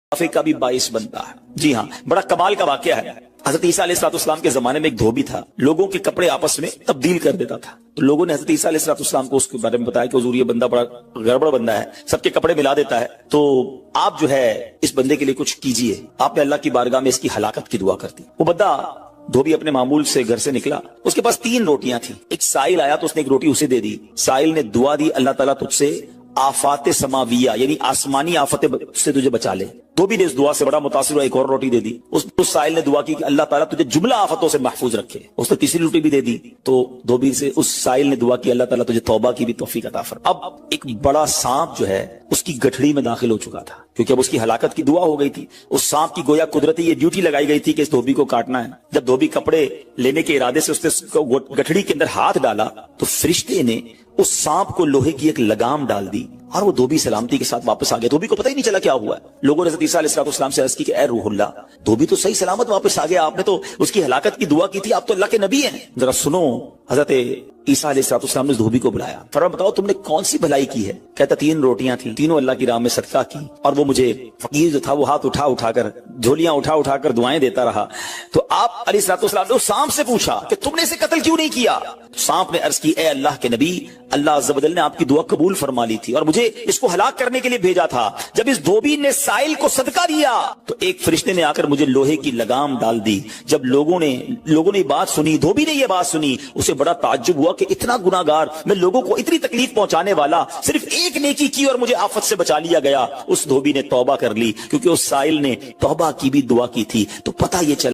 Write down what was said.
इजाफे का भी बाइस बनता है। जी हाँ, बड़ा कमाल का वाकया है। हजरत ईसा अलैहिस्सलाम के जमाने में एक धोबी था, लोगों के कपड़े आपस में तब्दील कर देता था। तो लोगों ने हजरत ईसा अलैहिस्सलाम को उसके बारे में बताया कि हुजूर ये बंदा बड़ा गड़बड़ बंदा है, सबके कपड़े मिला देता है, तो आप जो है इस बंदे के लिए कुछ कीजिए। आपने अल्लाह की बारगाह में इसकी हलाकत की दुआ कर दी। वो बंदा धोबी अपने मामूल से घर से निकला, उसके पास 3 रोटियां थी। एक साइल आया तो उसने एक रोटी उसे दे दी। साइल ने दुआ दी, अल्लाह ताला तुझसे आफाते समाविया यानी आसमानी आफतें से तुझे बचा ले। धोबी ने इस दुआ से बड़ा मुतासिर हुआ, एक और रोटी दे दी। उस साइल ने दुआ की कि अल्लाह ताला तुझे जुमला आफतों से महफूज रखे। उसने तीसरी रोटी भी दे दी। तो धोबी से उस साइल ने दुआ की अल्लाह ताला तुझे तौबा की भी तौफीक अता फरमा। अब एक बड़ा सांप जो है उसकी गठड़ी में दाखिल हो चुका था, क्योंकि अब उसकी हलाकत की दुआ हो गई थी। उस सांप की गोया कुदरती ये ड्यूटी लगाई गई थी कि इस धोबी को काटना है। जब धोबी कपड़े लेने के इरादे से उसने गठड़ी के अंदर हाथ डाला तो फरिश्ते ने उस सांप को लोहे की एक लगाम डाल दी और वो धोबी सलामती के साथ वापस आ गया। धोबी को पता ही नहीं चला क्या हुआ है। लोगों ने हज़रत ईसा अलैहिस्सलाम से अर्ज की कि ए रूहुल्लाह, धोबी तो सही सलामत वापस आ गया, आपने तो उसकी हलाकत की दुआ की थी, आप तो अल्लाह के नबी हैं। जरा सुनो, हज़रत ईसा अलैहिस्सलाम ने उस धोबी को बुलाया, फरमाया बताओ तुमने कौन सी भलाई की है। कहता 3 रोटियां थी, तीनों अल्लाह की राह में सदका की, और वो मुझे फकीर जो था वो हाथ उठा उठाकर झोलियां उठा उठाकर दुआएं देता रहा। तो आप अलैहिस्सलाम ने उस सांप से पूछा कि तुमने इसे कत्ल क्यों नहीं किया। तो सांप ने अर्ज की, ए अल्लाह के नबी, अल्लाह अज़्ज़ व जल ने आपकी दुआ कबूल फरमा ली थी और मुझे इसको हलाक करने के लिए भेजा था। जब इस धोबी ने साइल को सदका दिया तो एक फरिश्ते ने आकर मुझे लोहे की लगाम डाल दी। जब लोगों ने बात सुनी, धोबी ने ये बात सुनी, उसे बड़ा ताज्जुब हुआ कि इतना गुनाहगार, मैं लोगों को इतनी तकलीफ पहुंचाने वाला, सिर्फ एक नेकी की और मुझे आफत से बचा लिया गया। उस धोबी ने तौबा कर ली, क्योंकि उस साइल ने तौबा की भी दुआ की थी। तो पता ये चला